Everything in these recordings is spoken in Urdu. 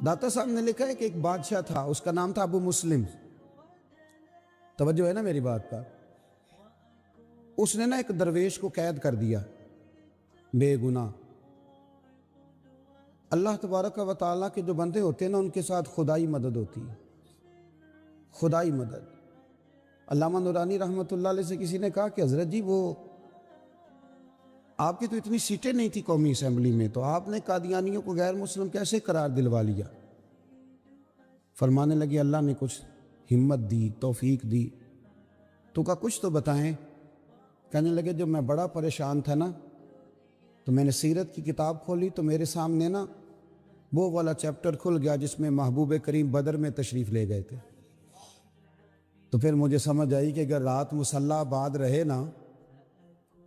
داتا صاحب نے لکھا ہے کہ ایک بادشاہ تھا، اس کا نام تھا ابو مسلم. توجہ ہے نا میری بات پر؟ اس نے نا ایک درویش کو قید کر دیا بے گناہ. اللہ تبارک و تعالیٰ کے جو بندے ہوتے ہیں نا، ان کے ساتھ خدائی مدد ہوتی ہے، خدائی مدد. علامہ نورانی رحمۃ اللہ علیہ سے کسی نے کہا کہ حضرت جی وہ آپ کی تو اتنی سیٹیں نہیں تھی قومی اسمبلی میں، تو آپ نے قادیانیوں کو غیر مسلم کیسے قرار دلوا لیا؟ فرمانے لگے اللہ نے کچھ ہمت دی، توفیق دی. تو کہا کچھ تو بتائیں. کہنے لگے جب میں بڑا پریشان تھا نا، تو میں نے سیرت کی کتاب کھولی تو میرے سامنے نا وہ والا چیپٹر کھل گیا جس میں محبوب کریم بدر میں تشریف لے گئے تھے. تو پھر مجھے سمجھ آئی کہ اگر رات مصلی آباد رہے نا،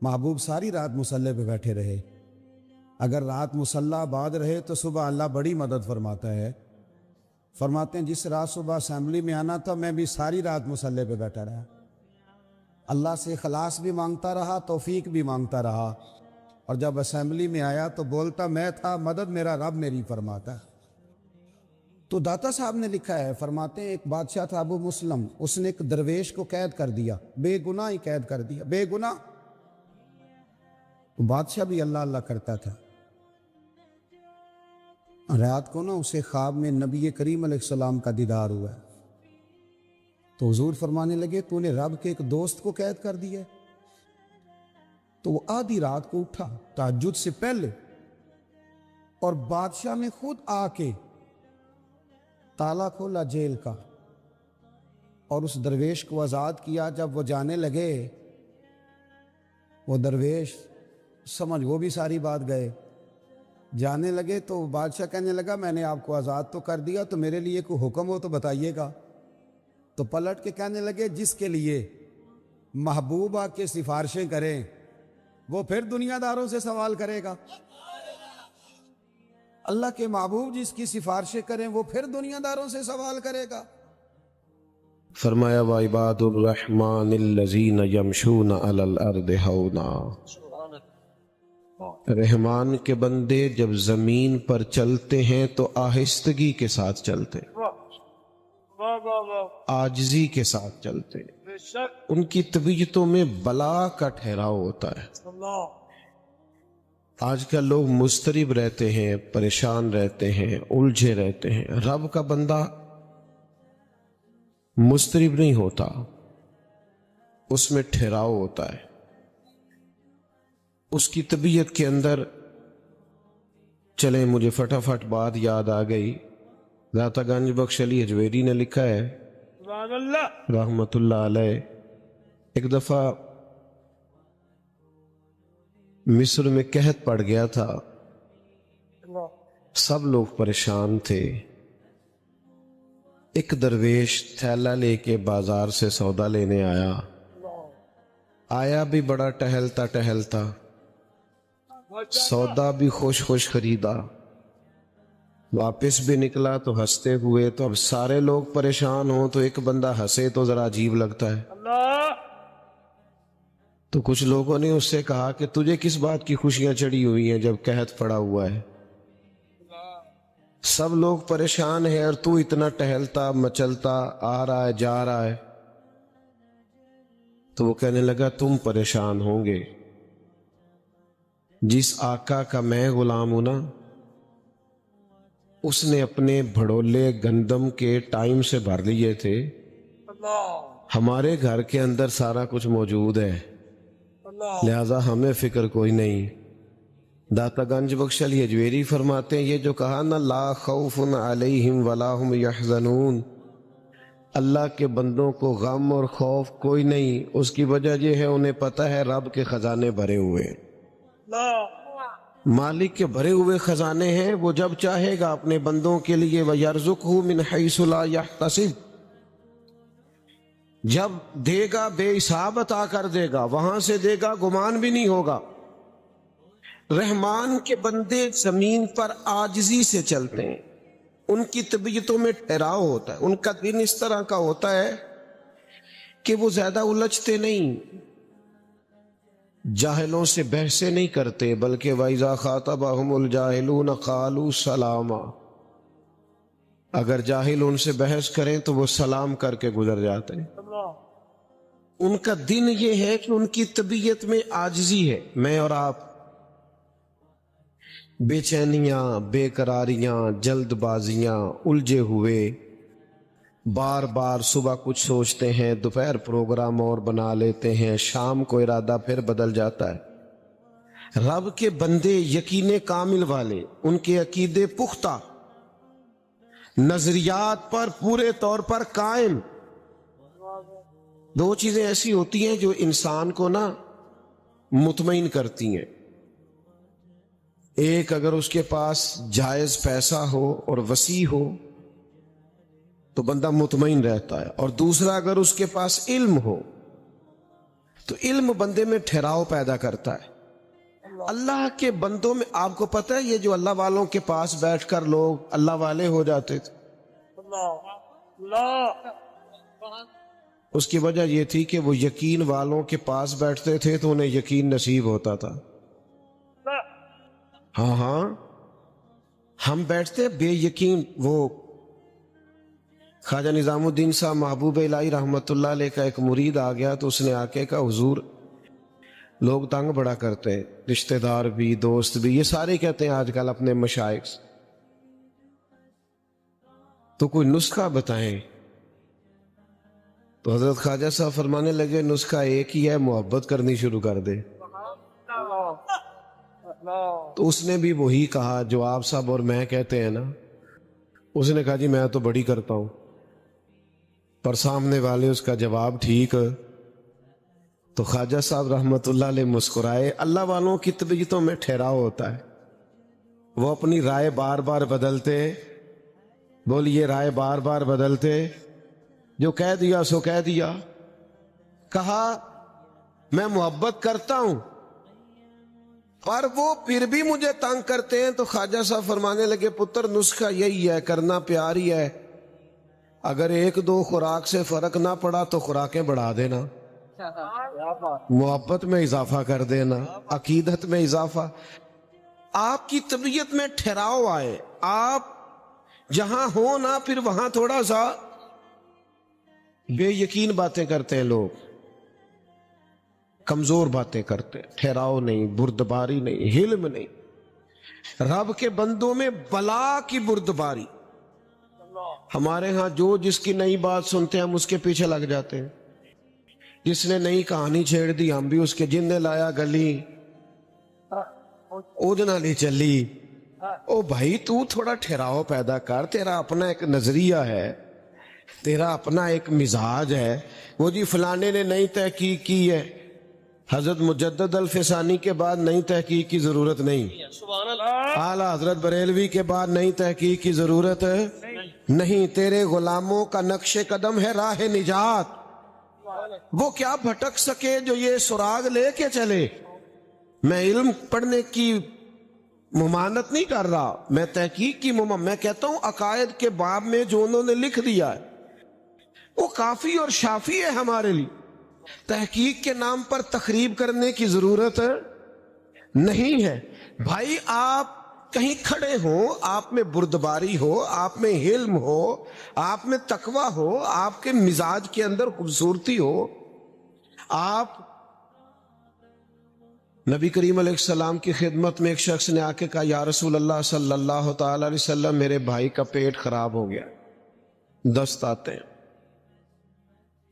محبوب ساری رات مصلی پہ بیٹھے رہے، اگر رات مصلی آباد رہے تو صبح اللہ بڑی مدد فرماتا ہے. فرماتے ہیں جس رات صبح اسمبلی میں آنا تھا میں بھی ساری رات مصلی پہ بیٹھا رہا، اللہ سے اخلاص بھی مانگتا رہا، توفیق بھی مانگتا رہا، اور جب اسمبلی میں آیا تو بولتا میں تھا مدد میرا رب میری فرماتا. تو داتا صاحب نے لکھا ہے، فرماتے ہیں ایک بادشاہ تھا ابو مسلم، اس نے ایک درویش کو قید کر دیا، بے گناہ ہی قید کر دیا، بے گناہ. بادشاہ بھی اللہ اللہ کرتا تھا. رات کو نا اسے خواب میں نبی کریم علیہ السلام کا دیدار ہوا ہے. تو حضور فرمانے لگے تو نے رب کے ایک دوست کو قید کر دیا. تو وہ آدھی رات کو اٹھا تہجد سے پہلے، اور بادشاہ نے خود آ کے تالا کھولا جیل کا اور اس درویش کو آزاد کیا. جب وہ جانے لگے، وہ درویش سمجھ وہ بھی ساری بات گئے، جانے لگے تو بادشاہ کہنے لگا میں نے آپ کو آزاد تو کر دیا، تو میرے لیے کوئی حکم ہو تو بتائیے گا. تو پلٹ کے کہنے لگے جس کے لیے محبوب آ کے سفارشیں کریں وہ پھر دنیا داروں سے سوال کرے گا. اللہ کے محبوب جس کی سفارشیں کریں وہ پھر دنیا داروں سے سوال کرے گا. فرمایا وعباد الرحمن الذین یمشون علی الارض ہونا، رحمان کے بندے جب زمین پر چلتے ہیں تو آہستگی کے ساتھ چلتے، عاجزی کے ساتھ چلتے. ان کی طبیعتوں میں بلا کا ٹھہراؤ ہوتا ہے. آج کل لوگ مضطرب رہتے ہیں، پریشان رہتے ہیں، الجھے رہتے ہیں. رب کا بندہ مضطرب نہیں ہوتا، اس میں ٹھہراؤ ہوتا ہے. اس کی طبیعت کے اندر چلیں مجھے فٹافٹ بات یاد آ گئی. داتا گنج بخش علی حجویری نے لکھا ہے رحمت اللہ علیہ، ایک دفعہ مصر میں قحط پڑ گیا تھا، سب لوگ پریشان تھے. ایک درویش تھیلا لے کے بازار سے سودا لینے آیا بھی بڑا ٹہلتا ٹہلتا، سودا بھی خوش خوش خریدا، واپس بھی نکلا تو ہنستے ہوئے. تو اب سارے لوگ پریشان ہوں تو ایک بندہ ہنسے تو ذرا عجیب لگتا ہے. تو کچھ لوگوں نے اس سے کہا کہ تجھے کس بات کی خوشیاں چڑھی ہوئی ہیں جب قحط پڑا ہوا ہے، سب لوگ پریشان ہیں اور تو اتنا ٹہلتا مچلتا آ رہا ہے جا رہا ہے. تو وہ کہنے لگا تم پریشان ہوں گے، جس آقا کا میں غلام ہوں نا، اس نے اپنے بھڑولے گندم کے ٹائم سے بھر لیے تھے. ہمارے گھر کے اندر سارا کچھ موجود ہے، لہذا ہمیں فکر کوئی نہیں. داتا گنج بخش علی حجویری فرماتے ہیں یہ جو کہا نا لا خوف علیہم ولا هم یحزنون، اللہ کے بندوں کو غم اور خوف کوئی نہیں. اس کی وجہ یہ ہے انہیں پتہ ہے رب کے خزانے بھرے ہوئے، مالک کے بھرے ہوئے خزانے ہیں. وہ جب چاہے گا اپنے بندوں کے لیے وَيَرْزُقْهُ مِنْ حَيْثُ لَا يَحْتَسِبُ، جب دے گا بے حساب عطا کر دے گا، وہاں سے دے گا گمان بھی نہیں ہوگا. رحمان کے بندے زمین پر عاجزی سے چلتے ہیں، ان کی طبیعتوں میں ٹھہراؤ ہوتا ہے. ان کا دن اس طرح کا ہوتا ہے کہ وہ زیادہ الجھتے نہیں، جاہلوں سے بحثیں نہیں کرتے، بلکہ وَإِذَا خَاطَبَهُمُ الْجَاهِلُونَ قَالُوا سَلَامًا، اگر جاہل ان سے بحث کریں تو وہ سلام کر کے گزر جاتے ہیں. ان کا دن یہ ہے کہ ان کی طبیعت میں عاجزی ہے. میں اور آپ بے چینیاں، بے قراریاں، جلد بازیاں، الجھے ہوئے، بار بار صبح کچھ سوچتے ہیں، دوپہر پروگرام اور بنا لیتے ہیں، شام کو ارادہ پھر بدل جاتا ہے. رب کے بندے یقین کامل والے، ان کے عقیدے پختہ، نظریات پر پورے طور پر قائم. دو چیزیں ایسی ہوتی ہیں جو انسان کو نا مطمئن کرتی ہیں. ایک، اگر اس کے پاس جائز پیسہ ہو اور وسیع ہو تو بندہ مطمئن رہتا ہے، اور دوسرا، اگر اس کے پاس علم ہو تو علم بندے میں ٹھہراؤ پیدا کرتا ہے. اللہ کے بندوں میں آپ کو پتہ ہے یہ جو اللہ والوں کے پاس بیٹھ کر لوگ اللہ والے ہو جاتے تھے، اس کی وجہ یہ تھی کہ وہ یقین والوں کے پاس بیٹھتے تھے تو انہیں یقین نصیب ہوتا تھا. ہاں ہم بیٹھتے بے یقین. وہ خواجہ نظام الدین صاحب محبوب الہی رحمت اللہ علیہ کا ایک مرید آ گیا تو اس نے آ کے کہا حضور لوگ تنگ بڑا کرتے ہیں، رشتہ دار بھی، دوست بھی، یہ سارے کہتے ہیں آج کل اپنے مشائخ سے، تو کوئی نسخہ بتائیں. تو حضرت خواجہ صاحب فرمانے لگے نسخہ ایک ہی ہے، محبت کرنی شروع کر دے. تو اس نے بھی وہی کہا جو آپ صاحب اور میں کہتے ہیں نا. اس نے کہا جی میں تو بڑی کرتا ہوں، پر سامنے والے اس کا جواب ٹھیک. تو خواجہ صاحب رحمت اللہ علیہ مسکرائے. اللہ والوں کی طبیعتوں میں ٹھہراؤ ہوتا ہے، وہ اپنی رائے بار بار بدلتے. بولیے رائے بار بار بدلتے. جو کہہ دیا سو کہہ دیا. کہا میں محبت کرتا ہوں پر وہ پھر بھی مجھے تنگ کرتے ہیں. تو خواجہ صاحب فرمانے لگے پتر نسخہ یہی ہے، کرنا پیار ہی ہے. اگر ایک دو خوراک سے فرق نہ پڑا تو خوراکیں بڑھا دینا، محبت میں اضافہ کر دینا، عقیدت میں اضافہ. آپ کی طبیعت میں ٹھہراؤ آئے. آپ جہاں ہو نا پھر وہاں تھوڑا سا بے یقین باتیں کرتے ہیں لوگ، کمزور باتیں کرتے ہیں، ٹھہراؤ نہیں، بردباری نہیں، حلم نہیں. رب کے بندوں میں بلا کی بردباری. ہمارے ہاں جو جس کی نئی بات سنتے ہیں ہم اس کے پیچھے لگ جاتے ہیں. جس نے نئی کہانی چھیڑ دی ہم بھی اس کے، جن نے لایا گلی اودنا لی چلی. او بھائی تو تھوڑا ٹھہراؤ پیدا کر، تیرا اپنا ایک نظریہ ہے، تیرا اپنا ایک مزاج ہے. وہ جی فلانے نے نئی تحقیق کی ہے، حضرت مجدد الفسانی کے بعد نئی تحقیق کی ضرورت نہیں، اعلیٰ حضرت بریلوی کے بعد نئی تحقیق کی ضرورت نہیں. تیرے غلاموں کا نقش قدم ہے راہ نجات. وہ کیا بھٹک سکے جو یہ سراغ لے کے چلے. میں علم پڑھنے کی ممانت نہیں کر رہا، میں تحقیق کی میں کہتا ہوں عقائد کے باب میں جو انہوں نے لکھ دیا ہے وہ کافی اور شافی ہے ہمارے لیے. تحقیق کے نام پر تخریب کرنے کی ضرورت نہیں ہے. بھائی آپ کہیں کھڑے ہوں، آپ میں بردباری ہو، آپ میں حلم ہو، آپ میں تقوی ہو، آپ کے مزاج کے اندر خوبصورتی ہو. آپ نبی کریم علیہ السلام کی خدمت میں ایک شخص نے آ کے کہا یا رسول اللہ صلی اللہ تعالی علیہ وسلم میرے بھائی کا پیٹ خراب ہو گیا، دست آتے ہیں.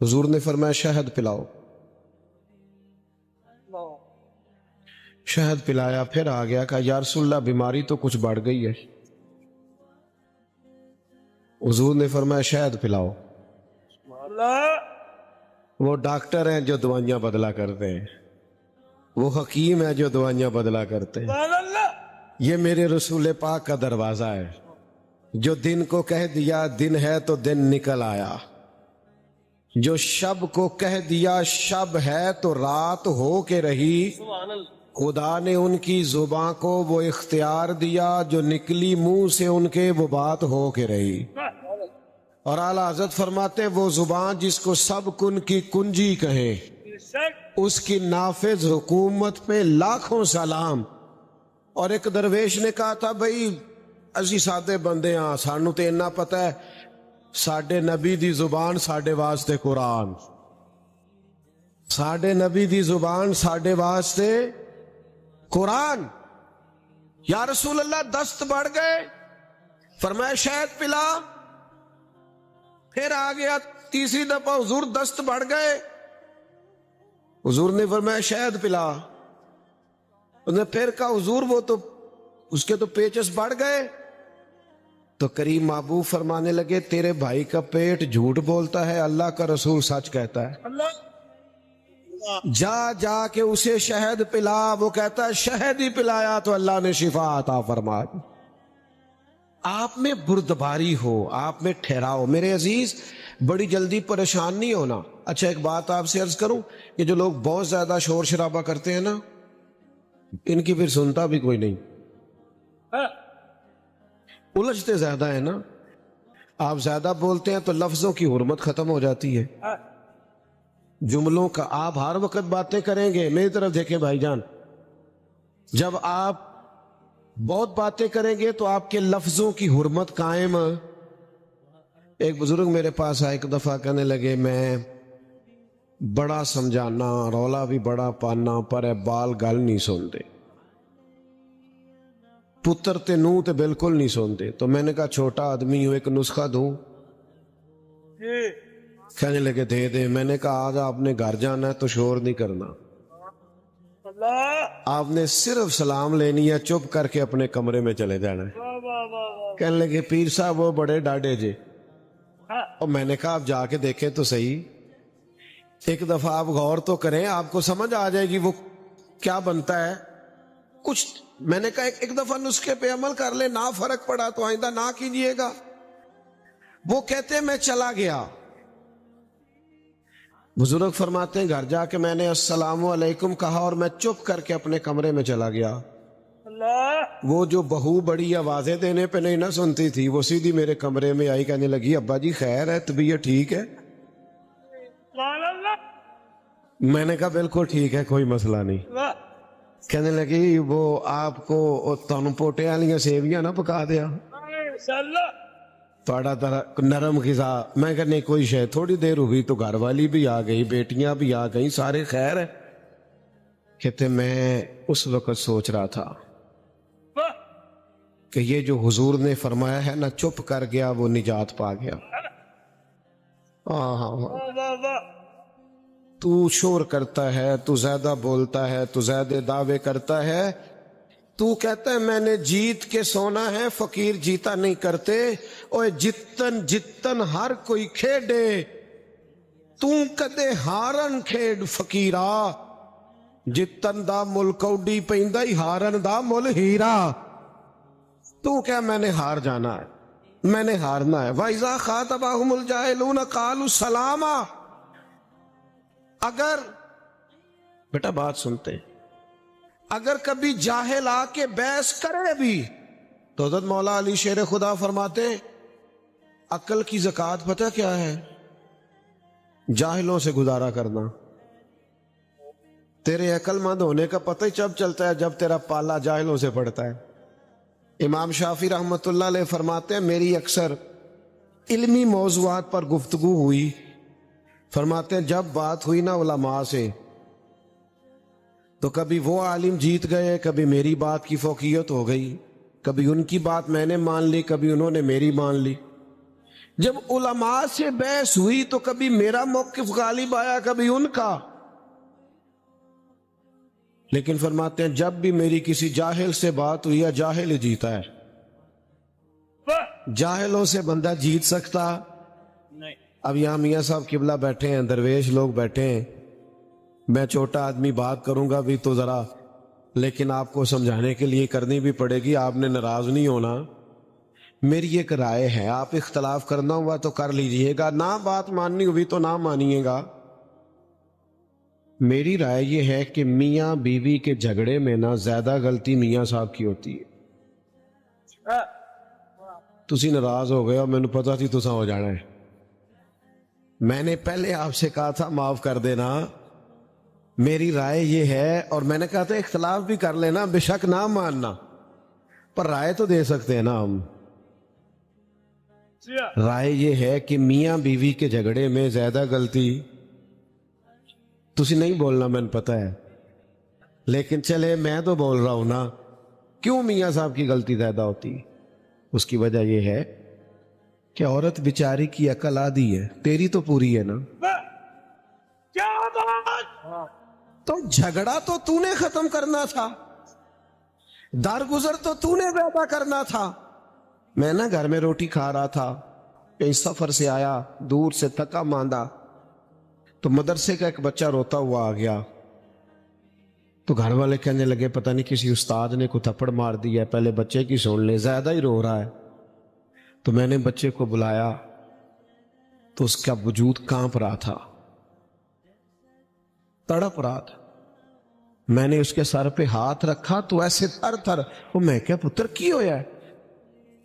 حضور نے فرمایا شہد پلاؤ. شہد پلایا، پھر آ گیا کہا یا رسول اللہ بیماری تو کچھ بڑھ گئی ہے. حضور نے فرمایا شہد پلاؤ. وہ ڈاکٹر ہیں جو دوائیاں بدلا کرتے ہیں، وہ حکیم ہے جو دوائیاں بدلا کرتے ہیں. یہ میرے رسول پاک کا دروازہ ہے جو دن کو کہہ دیا دن ہے تو دن نکل آیا، جو شب کو کہہ دیا شب ہے تو رات ہو کے رہی. خدا نے ان کی زبان کو وہ اختیار دیا جو نکلی منہ سے ان کے وہ بات ہو کے رہی. اور اعلیٰ حضرت فرماتے وہ زبان جس کو سب کن کی کنجی کہیں اس کی نافذ حکومت پہ لاکھوں سلام. اور ایک درویش نے کہا تھا بھئی ਅਸੀਂ ਸਾਦੇ ਬੰਦੇ ਹਾਂ, ਸਾਨੂੰ ਤੇ ਇੰਨਾ ਪਤਾ ਹੈ ਸਾਡੇ ਨਬੀ ਦੀ ਜ਼ੁਬਾਨ ਸਾਡੇ ਵਾਸਤੇ ਕੁਰਾਨ, ਸਾਡੇ نبی دی زبان ساڈے واسطے قرآن. یا رسول اللہ دست بڑھ گئے، فرمایا شہد پلا. پھر آ گیا تیسری دفعہ، حضور دست بڑھ گئے، حضور نے فرمایا شہد پلا. انہوں نے پھر کہا حضور وہ تو اس کے تو پیچس بڑھ گئے. تو کریم محبوب فرمانے لگے تیرے بھائی کا پیٹ جھوٹ بولتا ہے، اللہ کا رسول سچ کہتا ہے. جا جا کے اسے شہد پلا. وہ کہتا ہے شہد ہی پلایا تو اللہ نے شفا عطا فرمائی. آپ میں بردباری ہو، آپ میں ٹھہراؤ. میرے عزیز بڑی جلدی پریشان نہیں ہونا. اچھا ایک بات آپ سے عرض کروں، یہ جو لوگ بہت زیادہ شور شرابہ کرتے ہیں نا، ان کی پھر سنتا بھی کوئی نہیں، الجھتے زیادہ ہے نا. آپ زیادہ بولتے ہیں تو لفظوں کی حرمت ختم ہو جاتی ہے، جملوں کا. آپ ہر وقت باتیں کریں گے، میری طرف دیکھیں بھائی جان، جب آپ بہت باتیں کریں گے تو آپ کے لفظوں کی حرمت قائم. ایک بزرگ میرے پاس آئے ایک دفعہ، کہنے لگے میں بڑا سمجھانا، رولا بھی بڑا پانا، پر اے بال گل نہیں سنتے، پتر تے نو تے بالکل نہیں سنتے. تو میں نے کہا چھوٹا آدمی ہوں، ایک نسخہ دوں؟ کہنے لگے دے دے. میں نے کہا آج آپ نے گھر جانا ہے تو شور نہیں کرنا، آپ نے صرف سلام لینی ہے، چپ کر کے اپنے کمرے میں چلے جانا ہے. کہنے لگے پیر صاحب وہ بڑے ڈاڈے جے. اور میں نے کہا آپ جا کے دیکھیں تو صحیح، ایک دفعہ آپ غور تو کریں، آپ کو سمجھ آ جائے گی وہ کیا بنتا ہے کچھ. میں نے کہا ایک دفعہ نسخے پہ عمل کر لے، نہ فرق پڑا تو آئندہ نہ کیجئے گا. وہ کہتے میں چلا گیا. بزرگ فرماتے ہیں گھر جا کے میں نے السلام علیکم کہا اور میں چپ کر کے اپنے کمرے میں چلا گیا. وہ جو بہو بڑی آوازیں دینے پہ نہیں نہ سنتی تھی، وہ سیدھی میرے کمرے میں آئی، کہنے لگی ابا جی خیر ہے، طبیعت ٹھیک ہے؟ میں نے کہا بالکل ٹھیک ہے، کوئی مسئلہ نہیں. کہنے لگی وہ آپ کو تانوں پوٹے والیاں سیویاں نہ پکا دیا، تھوڑا نرم غذا. میں کہا نہیں کوئی شے. تھوڑی دیر ہوئی تو گھر والی بھی آ گئی، بیٹیاں بھی آ گئیں، سارے خیر ہے. کہتے میں اس وقت سوچ رہا تھا کہ یہ جو حضور نے فرمایا ہے نا چپ کر گیا وہ نجات پا گیا. تو شور کرتا ہے، تو زیادہ بولتا ہے، تو زیادہ دعوے کرتا ہے، تو کہتا ہے میں نے جیت کے سونا ہے، فقیر جیتا نہیں کرتے. اوے جتن جتن ہر کوئی کھیڈے، تو کدے ہارن کھیڈ فقیرا. جتن دا مل کوڈی پیندا ہی، ہارن دا مل ہیرا. تو کیا میں نے ہار جانا ہے، میں نے ہارنا ہے. وَإِذَا خَاطَبَهُمُ الْجَاهِلُونَ قَالُوا سَلَامًا. اگر بیٹا بات سنتے، اگر کبھی جاہل آ کے بحث کرے بھی تو حضرت مولا علی شیر خدا فرماتے ہیں عقل کی زکوٰۃ پتہ کیا ہے؟ جاہلوں سے گزارا کرنا. تیرے عقل مند ہونے کا پتہ ہی جب چلتا ہے جب تیرا پالا جاہلوں سے پڑتا ہے. امام شافعی رحمت اللہ علیہ فرماتے ہیں میری اکثر علمی موضوعات پر گفتگو ہوئی، فرماتے ہیں جب بات ہوئی نا علماء سے تو کبھی وہ عالم جیت گئے، کبھی میری بات کی فوقیت ہو گئی، کبھی ان کی بات میں نے مان لی، کبھی انہوں نے میری مان لی. جب علماء سے بحث ہوئی تو کبھی میرا موقف غالب آیا، کبھی ان کا. لیکن فرماتے ہیں جب بھی میری کسی جاہل سے بات ہوئی ہے، جاہل ہی جیتا ہے. جاہلوں سے بندہ جیت سکتا نہیں. اب یہاں میاں صاحب قبلہ بیٹھے ہیں، درویش لوگ بیٹھے ہیں، میں چھوٹا آدمی بات کروں گا بھی تو ذرا، لیکن آپ کو سمجھانے کے لیے کرنی بھی پڑے گی، آپ نے ناراض نہیں ہونا. میری ایک رائے ہے، آپ اختلاف کرنا ہوا تو کر لیجئے گا، نہ بات ماننی ہوئی تو نہ مانیے گا. میری رائے یہ ہے کہ میاں بیوی کے جھگڑے میں نہ زیادہ غلطی میاں صاحب کی ہوتی ہے. تسی ناراض ہو گئے اور میں نے پتا تھی تسا ہو جانا ہے. میں نے پہلے آپ سے کہا تھا معاف کر دینا. میری رائے یہ ہے، اور میں نے کہا تھا اختلاف بھی کر لینا، بے شک نہ ماننا، پر رائے تو دے سکتے ہیں نا ہم. رائے یہ ہے کہ میاں بیوی کے جھگڑے میں زیادہ غلطی تسی نہیں بولنا، میں نے پتا ہے، لیکن چلے میں تو بول رہا ہوں نا. کیوں میاں صاحب کی غلطی زیادہ ہوتی؟ اس کی وجہ یہ ہے کہ عورت بیچاری کی عقل آدھی ہے، تیری تو پوری ہے نا. تو جھگڑا تو نے ختم کرنا تھا، درگزر تو نے پیدا کرنا تھا. میں نا گھر میں روٹی کھا رہا تھا، کہیں سفر سے آیا، دور سے تھکا ماندہ، تو مدرسے کا ایک بچہ روتا ہوا آ گیا. تو گھر والے کہنے لگے پتہ نہیں کسی استاد نے کو تھپڑ مار دیا، پہلے بچے کی سن لے، زیادہ ہی رو رہا ہے. تو میں نے بچے کو بلایا تو اس کا وجود کانپ رہا تھا، تڑپ رہا تھا. میں نے اس کے سر پہ ہاتھ رکھا تو ایسے تھر تھر. وہ میں کیا پتر کی ہویا ہے؟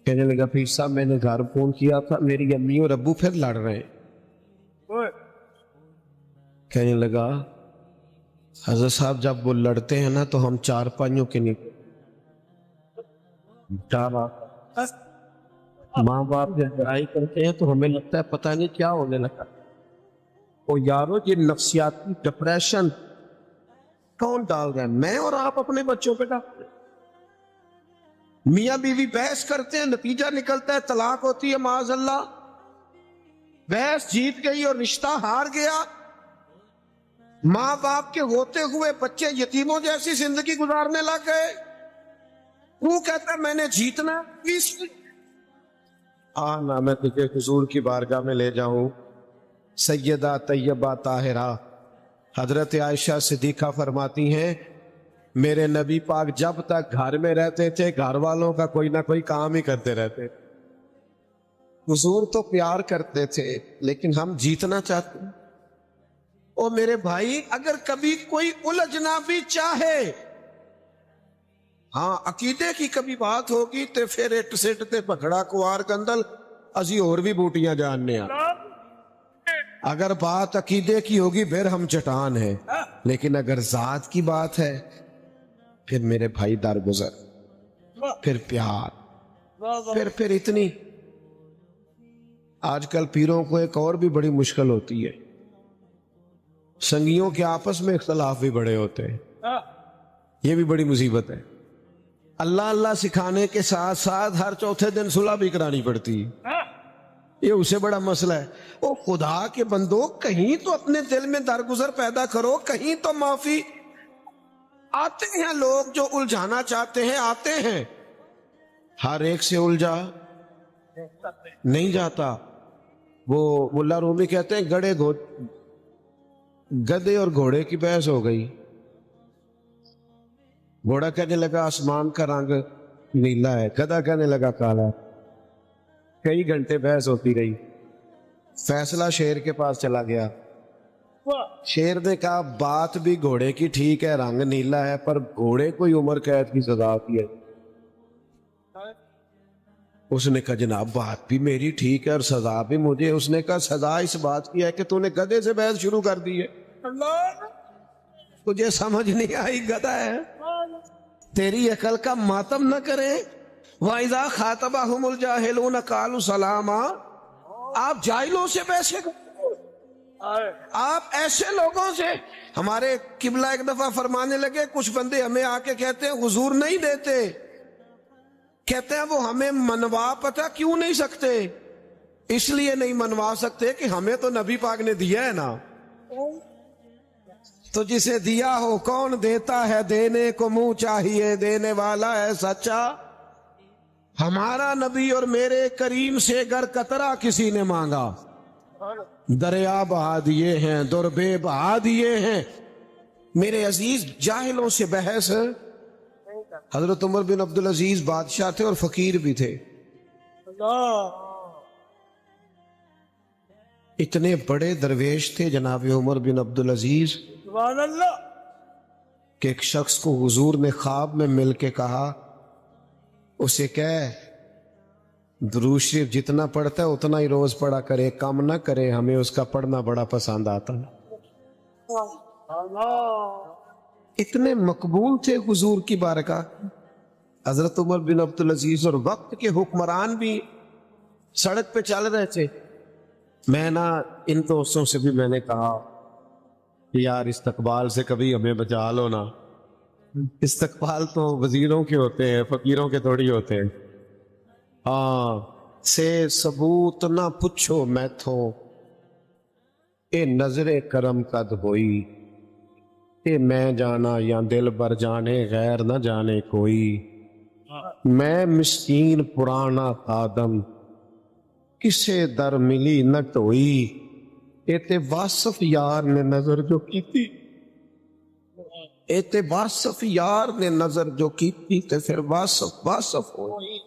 کہنے لگا پیر صاحب میں نے گھر فون کیا تھا، میری امی اور ابو پھر لڑ رہے ہیں. کہنے لگا حضرت صاحب جب وہ لڑتے ہیں نا تو ہم چار پائیوں کے نیچے، ماں باپ جب لڑائی کرتے ہیں تو ہمیں لگتا ہے پتہ نہیں کیا ہونے لگا. او یارو یہ نفسیاتی ڈپریشن کون ڈال رہا ہے؟ میں اور آپ اپنے بچوں پہ ڈال رہے ہیں. میاں بیوی بحث کرتے ہیں، نتیجہ نکلتا ہے طلاق ہوتی ہے معاذ اللہ. بحث جیت گئی اور رشتہ ہار گیا. ماں باپ کے ہوتے ہوئے بچے یتیموں جیسی زندگی گزارنے لگ گئے. وہ کہتا ہے میں نے جیتنا. آنا میں تجھے حضور کی بارگاہ میں لے جاؤں. سیدہ طیبہ طاہرہ حضرت عائشہ صدیقہ فرماتی ہیں میرے نبی پاک جب تک گھر میں رہتے تھے گھر والوں کا کوئی نہ کوئی کام ہی کرتے رہتے. حضور تو پیار کرتے تھے لیکن ہم جیتنا چاہتے ہیں. او میرے بھائی اگر کبھی کوئی الجھنا بھی چاہے، ہاں عقیدے کی کبھی بات ہوگی تے پھر اٹ سٹ تے پکڑا کوار کندل ازی اور بھی بوٹیاں جاننے آ. اگر بات عقیدے کی ہوگی پھر ہم چٹان ہیں، لیکن اگر ذات کی بات ہے پھر میرے بھائی درگزر، پھر پیار، پھر اتنی. آج کل پیروں کو ایک اور بھی بڑی مشکل ہوتی ہے، سنگیوں کے آپس میں اختلاف بھی بڑے ہوتے ہیں. یہ بھی بڑی مصیبت ہے. اللہ اللہ سکھانے کے ساتھ ساتھ ہر چوتھے دن صلح بھی کرانی پڑتی ہے. یہ اسے بڑا مسئلہ ہے. او خدا کے بندو کہیں تو اپنے دل میں درگزر پیدا کرو، کہیں تو معافی. آتے ہیں لوگ جو الجھانا چاہتے ہیں، آتے ہیں، ہر ایک سے الجھا نہیں جاتا. وہ ملا رومی کہتے ہیں گدے اور گھوڑے کی بحث ہو گئی. گھوڑا کہنے لگا آسمان کا رنگ نیلا ہے، گدھا کہنے لگا کالا ہے. کئی گھنٹے بحث ہوتی رہی. فیصلہ شیر کے پاس چلا گیا. شیر نے کہا بات بھی گھوڑے کی ٹھیک ہے، رنگ نیلا ہے، پر گھوڑے کو عمر قید کی سزا کی ہے. اس نے کہا جناب بات بھی میری ٹھیک ہے اور سزا بھی مجھے. اس نے کہا سزا اس بات کی ہے کہ تو نے گدھے سے بحث شروع کر دی ہے. تجھے سمجھ نہیں آئی، گدھا ہے. تیری عقل کا ماتم نہ کریں. وَإِذَا خَاطَبَهُمُ الْجَاهِلُونَ قَالُوا سَلَامًا. آپ جاہلوں سے بحثیں کرتے، آپ ایسے لوگوں سے. ہمارے قبلہ ایک دفعہ فرمانے لگے کچھ بندے ہمیں آ کے کہتے ہیں حضور نہیں دیتے. کہتے ہیں وہ ہمیں منوا پتہ کیوں نہیں سکتے؟ اس لیے نہیں منوا سکتے کہ ہمیں تو نبی پاک نے دیا ہے نا. تو جسے دیا ہو کون دیتا ہے، دینے کو منہ چاہیے، دینے والا ہے سچا. ہمارا نبی اور میرے کریم سے گر قطرہ کسی نے مانگا، دریا بہا دیے ہیں، دربے بہا دیے ہیں. میرے عزیز جاہلوں سے بحث. حضرت عمر بن عبدالعزیز بادشاہ تھے اور فقیر بھی تھے. اتنے بڑے درویش تھے جناب عمر بن عبدالعزیز کہ ایک شخص کو حضور نے خواب میں مل کے کہا اسے کہے درود شریف جتنا پڑھتا ہے اتنا ہی روز پڑھا کرے، کم نہ کرے، ہمیں اس کا پڑھنا بڑا پسند آتا ہے. اتنے مقبول تھے حضور کی بارگاہ. حضرت عمر بن عبدالعزیز اور وقت کے حکمران بھی سڑک پہ چل رہے تھے. میں نا ان دوستوں سے بھی میں نے کہا کہ یار استقبال سے کبھی ہمیں بچا لو نا. استقبال تو وزیروں کے ہوتے ہیں، فقیروں کے تھوڑی ہوتے ہیں. ہاں سے ثبوت نہ پوچھو میں تھو، اے نظر کرم قد ہوئی، اے میں جانا یا دل بر جانے غیر نہ جانے کوئی. میں مسکین پرانا خادم کسے در ملی نہ ٹوئی، اے تے واصف یار نے نظر جو کی تھی، اے تے واصف یار نے نظر جو کی تھی تے پھر واصف ہوئی.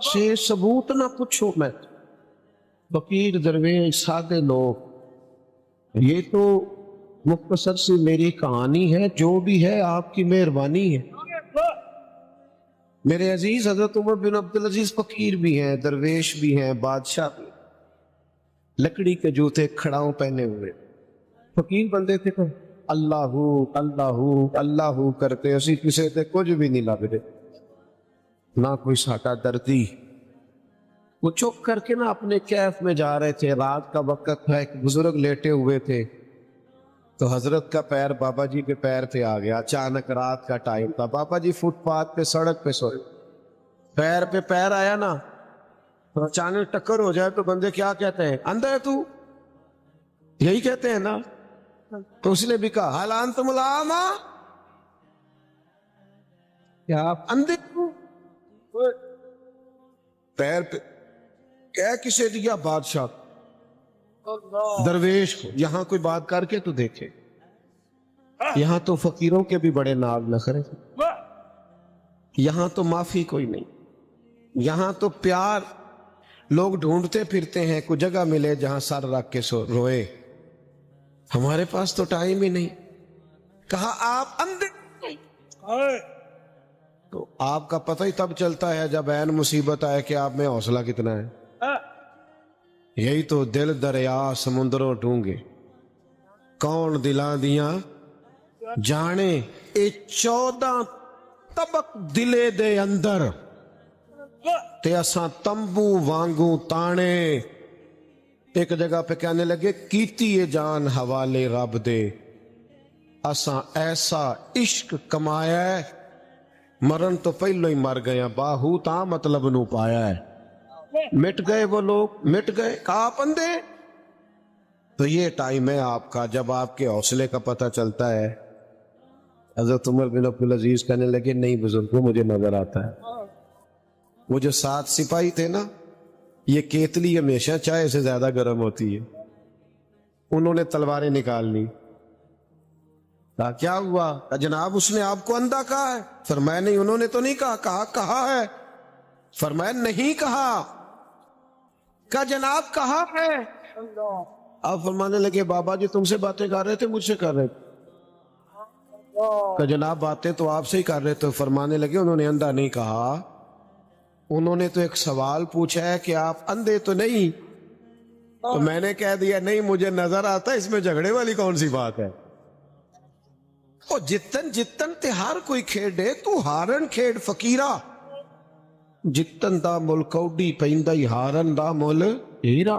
سے ثبوت نہ پوچھو میں، فقیر درویش سادے لوگ. یہ تو مختصر سی میری کہانی ہے، جو بھی ہے آپ کی مہربانی ہے. میرے عزیز حضرت عمر بن عبدالعزیز فقیر بھی ہیں، درویش بھی ہیں، بادشاہ بھی، لکڑی کے جوتے کھڑاؤں پہنے ہوئے فقیر بندے تھے. تو اللہ اللہ اللہ کرتے اسی کسے تے کچھ بھی نہیں لگ رہے، نہ کوئی ساٹا دردی. وہ چپ کر کے نا اپنے کیف میں جا رہے تھے. رات کا وقت تھا، ایک بزرگ لیٹے ہوئے تھے تو حضرت کا پیر بابا جی کے پیر پہ آ گیا. اچانک رات کا ٹائم تھا، بابا جی فٹ پاتھ پہ سڑک پہ سوئے، پیر پہ پیر آیا نا تو اچانک ٹکر ہو جائے تو بندے کیا کہتے ہیں؟ اندھا ہے تو، یہی کہتے ہیں نا. تو اس نے بھی کہا حال انتم العاما، کیا آپ اندھے ہو؟ پیر پہ کہہ کسے دیا؟ بادشاہ درویش کو. یہاں کوئی بات کر کے تو دیکھے، یہاں تو فقیروں کے بھی بڑے ناگ نخرے، یہاں تو معافی کوئی نہیں، یہاں تو پیار لوگ ڈھونڈتے پھرتے ہیں، کوئی جگہ ملے جہاں سر رکھ کے روئے. ہمارے پاس تو ٹائم ہی نہیں. کہا آپ اندھے، تو آپ کا پتہ ہی تب چلتا ہے جب عین مصیبت آئے کہ آپ میں حوصلہ کتنا ہے. یہی تو دل دریا سمندروں ڈونگے، کون دلاں دیاں جانے، اے 14 طبق دلے دے اندر تے اساں تمبو وانگوں تانے. ایک جگہ پہ کہنے لگے کیتی یہ جان حوالے رب دے، اساں ایسا عشق کمایا ہے مرن تو پہلو ہی مر گیا، باہو تا مطلب نو پایا ہے. مٹ گئے وہ لوگ، مٹ گئے. آپ اندھے؟ تو یہ ٹائم ہے آپ کا جب آپ کے حوصلے کا پتہ چلتا ہے. حضرت عمر بن عبدالعزیز کہنے لگے نہیں بزرگوں مجھے نظر آتا ہے. وہ جو 7 سپاہی تھے نا، یہ کیتلی ہمیشہ چائے سے زیادہ گرم ہوتی ہے. انہوں نے تلواریں نکال لی. کہا کیا ہوا؟ جناب اس نے آپ کو اندھا کہا ہے. فرمایا نہیں انہوں نے تو نہیں کہا. کہا ہے. فرمایا نہیں کہا. کہا جناب کہا ہے. آپ فرمانے لگے بابا جی تم سے باتیں کر رہے تھے مجھ سے کر رہے تھے؟ کہ جناب باتیں تو آپ سے ہی کر رہے تھے. فرمانے لگے انہوں نے اندھا نہیں کہا، انہوں نے تو ایک سوال پوچھا ہے کہ آپ اندھے تو نہیں. تو میں نے کہہ دیا نہیں مجھے نظر آتا. اس میں جھگڑے والی کون سی بات ہے؟ او جتن تے ہر کوئی کھیڑے تو ہارن کھیڑ فقیرہ، جتن دا مل کوڈی پہندائی ہارن دا مل ہیرا.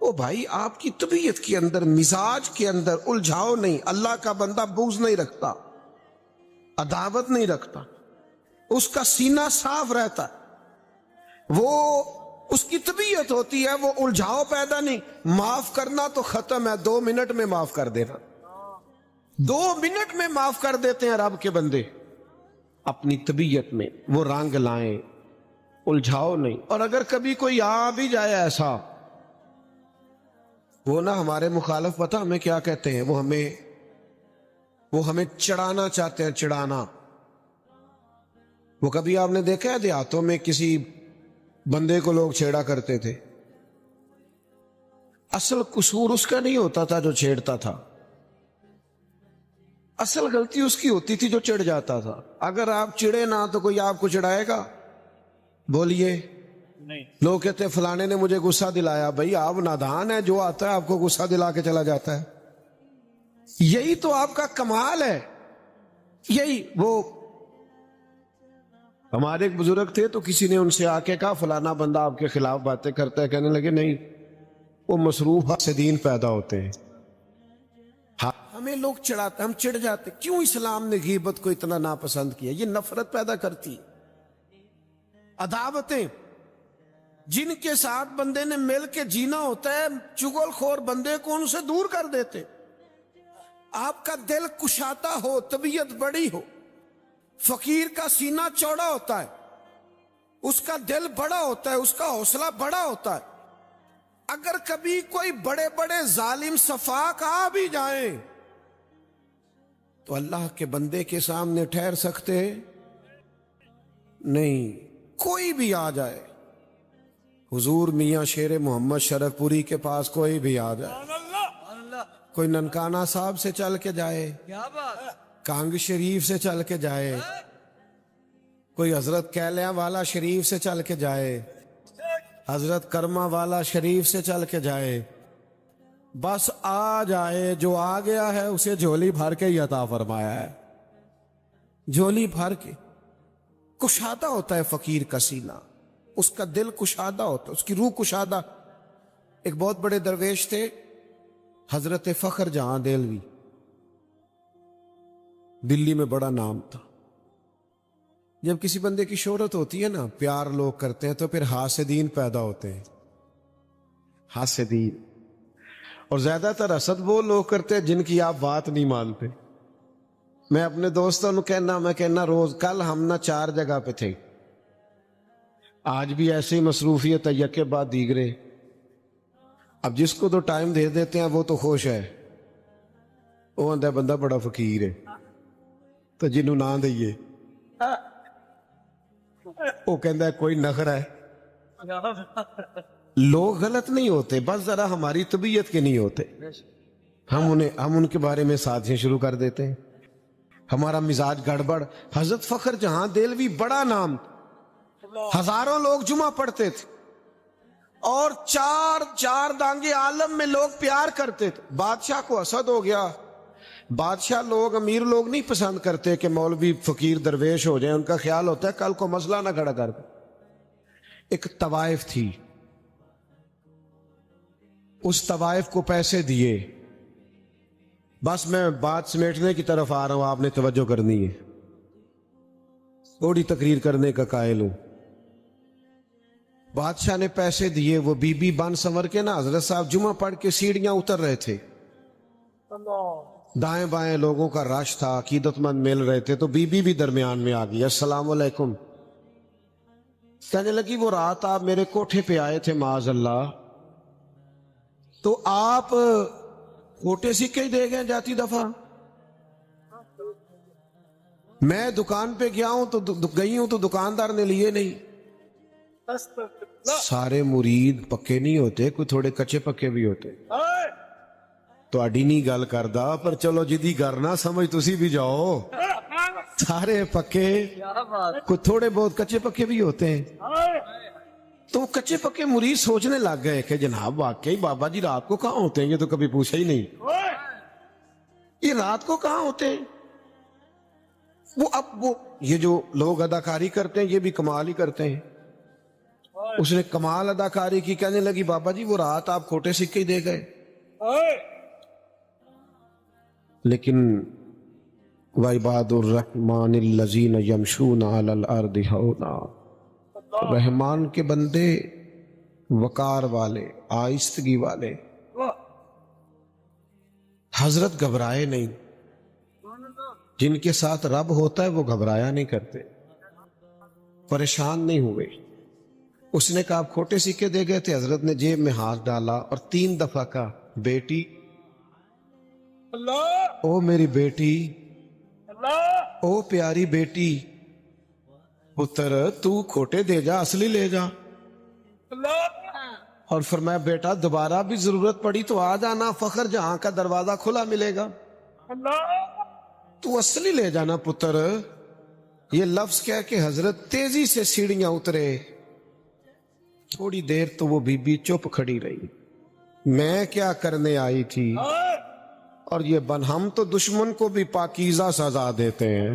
او بھائی آپ کی طبیعت کے اندر، مزاج کے اندر الجھاؤ نہیں. اللہ کا بندہ بغض نہیں رکھتا، عداوت نہیں رکھتا، اس کا سینہ صاف رہتا ہے. وہ اس کی طبیعت ہوتی ہے، وہ الجھاؤ پیدا نہیں. معاف کرنا تو ختم ہے، 2 منٹ میں معاف کر دینا. 2 منٹ میں معاف کر دیتے ہیں رب کے بندے. اپنی طبیعت میں وہ رنگ لائیں، الجھاؤ نہیں. اور اگر کبھی کوئی آ بھی جائے ایسا، وہ نہ ہمارے مخالف پتہ ہمیں کیا کہتے ہیں، وہ ہمیں چڑھانا چاہتے ہیں. چڑھانا، وہ کبھی آپ نے دیکھا ہے دیہاتوں میں کسی بندے کو لوگ چھیڑا کرتے تھے؟ اصل قصور اس کا نہیں ہوتا تھا جو چھیڑتا تھا، اصل غلطی اس کی ہوتی تھی جو چڑھ جاتا تھا. اگر آپ چڑھے نہ تو کوئی آپ کو چڑھائے گا؟ بولیے نہیں. لوگ کہتے ہیں فلانے نے مجھے غصہ دلایا. بھائی آپ نادان ہیں، جو آتا ہے آپ کو غصہ دلا کے چلا جاتا ہے. یہی تو آپ کا کمال ہے. یہی وہ ہمارے ایک بزرگ تھے تو کسی نے ان سے آ کے کہا فلانا بندہ آپ کے خلاف باتیں کرتا ہے، کہنے لگے نہیں، وہ مصروف حاسدین پیدا ہوتے ہیں۔ ہمیں لوگ چڑھاتے، ہم چڑھ جاتے، کیوں اسلام نے غیبت کو اتنا ناپسند کیا؟ یہ نفرت پیدا کرتی، عداوتیں، جن کے ساتھ بندے نے مل کے جینا ہوتا ہے، چغل خور بندے کو ان سے دور کر دیتے۔ آپ کا دل کشادہ ہو، طبیعت بڑی ہو، فقیر کا سینہ چوڑا ہوتا ہے، اس کا دل بڑا ہوتا ہے، اس کا حوصلہ بڑا ہوتا ہے۔ اگر کبھی کوئی بڑے بڑے ظالم سفاک آ بھی جائیں تو اللہ کے بندے کے سامنے ٹھہر سکتے نہیں، کوئی بھی آ جائے، حضور میاں شیر محمد شرف پوری کے پاس کوئی بھی آ جائے، کوئی ننکانہ صاحب سے چل کے جائے، کانگ شریف سے چل کے جائے، کوئی حضرت کیلیاں والا شریف سے چل کے جائے، حضرت کرما والا شریف سے چل کے جائے، بس آ جائے، جو آ گیا ہے اسے جھولی بھر کے ہی عطا فرمایا ہے، جھولی بھر کے۔ کشادہ ہوتا ہے فقیر کا سینہ، اس کا دل کشادہ ہوتا ہے، اس کی روح کشادہ۔ ایک بہت بڑے درویش تھے حضرت فخر جہاں دہلوی، دلی میں بڑا نام تھا۔ جب کسی بندے کی شہرت ہوتی ہے نا، پیار لوگ کرتے ہیں، تو پھر حاسدین پیدا ہوتے ہیں، حاسدین، اور زیادہ تر حسد وہ لوگ کرتے ہیں جن کی آپ بات نہیں مانتے۔ میں اپنے دوستوں کو کہنا روز، کل ہم نہ 4 جگہ پہ تھے، آج بھی ایسے ہی مصروفیت ہے، یکے بعد دیگرے۔ اب جس کو تو ٹائم دے دیتے ہیں وہ تو خوش ہے، وہ آندہ بندہ بڑا فقیر ہے، تو جنہوں نہ دئیے وہ کہندہ ہے کوئی نخرہ ہے۔ لوگ غلط نہیں ہوتے، بس ذرا ہماری طبیعت کے نہیں ہوتے، ہم ان کے بارے میں سازشیں شروع کر دیتے ہیں، ہمارا مزاج گڑبڑ۔ حضرت فخر جہاں دہلوی بڑا نام، ہزاروں لوگ جمعہ پڑھتے تھے، اور چار دانگے عالم میں لوگ پیار کرتے تھے۔ بادشاہ کو حسد ہو گیا، بادشاہ لوگ، امیر لوگ نہیں پسند کرتے کہ مولوی فقیر درویش ہو جائیں، ان کا خیال ہوتا ہے کل کو مسئلہ نہ کھڑا کر دیں۔ ایک طوائف تھی، اس طوائف کو پیسے دیے، بس میں بات سمیٹنے کی طرف آ رہا ہوں، آپ نے توجہ کرنی ہے، تھوڑی تقریر کرنے کا قائل ہوں۔ بادشاہ نے پیسے دیے، وہ بی بی بن سنور کے نا حضرت صاحب جمعہ پڑھ کے سیڑھیاں اتر رہے تھے، دائیں بائیں لوگوں کا رش تھا، عقیدت مند مل رہے تھے، تو بی بی بھی درمیان میں آ گئی، السلام علیکم۔ کہنے لگی وہ رات آپ میرے کوٹھے پہ آئے تھے معاذ اللہ، تو آپ کھوٹے سکے ہی دے گئے جاتی دفعہ؟ میں دکان پہ گیا ہوں تو دکاندار نے لیے نہیں۔ سارے مرید پکے نہیں ہوتے، کوئی تھوڑے کچے پکے بھی ہوتے۔ تو اڈی نہیں گل کردا، پر چلو جدی کرنا سمجھ تسی بھی جاؤ، سارے پکے، کوئی تھوڑے بہت کچے پکے بھی ہوتے ہیں۔ تو کچے پکے مرید سوچنے لگ گئے کہ جناب واقعی بابا جی رات کو کہاں ہوتے ہیں، یہ تو کبھی پوچھا ہی نہیں، یہ رات کو کہاں ہوتے ہیں؟ وہ یہ جو لوگ اداکاری کرتے ہیں یہ بھی کمال ہی کرتے ہیں۔ اس نے کمال اداکاری کی، کہنے لگی بابا جی وہ رات آپ کھوٹے سکے ہی دے گئے، لیکن وَعِبَادُ الرَّحْمَنِ الَّذِينَ يَمْشُونَ عَلَى الْأَرْضِ هَوْنًا، رحمان کے بندے وقار والے، آہستگی والے، حضرت گھبرائے نہیں، جن کے ساتھ رب ہوتا ہے وہ گھبرایا نہیں کرتے، پریشان نہیں ہوئے۔ اس نے کہا آپ کھوٹے سکے دے گئے تھے، حضرت نے جیب میں ہاتھ ڈالا اور 3 دفعہ کہا بیٹی، او میری بیٹی، او پیاری بیٹی، پتر تو کھوٹے دے جا، اصلی لے جا۔ اور فرمایا بیٹا دوبارہ بھی ضرورت پڑی تو آ جانا، فخر جہاں کا دروازہ کھلا ملے گا، تو اصلی لے جانا پتر۔ یہ لفظ کہہ کے حضرت تیزی سے سیڑھیاں اترے، تھوڑی دیر تو وہ بی بی چپ کھڑی رہی، میں کیا کرنے آئی تھی؟ اور یہ ہم تو دشمن کو بھی پاکیزہ سزا دیتے ہیں،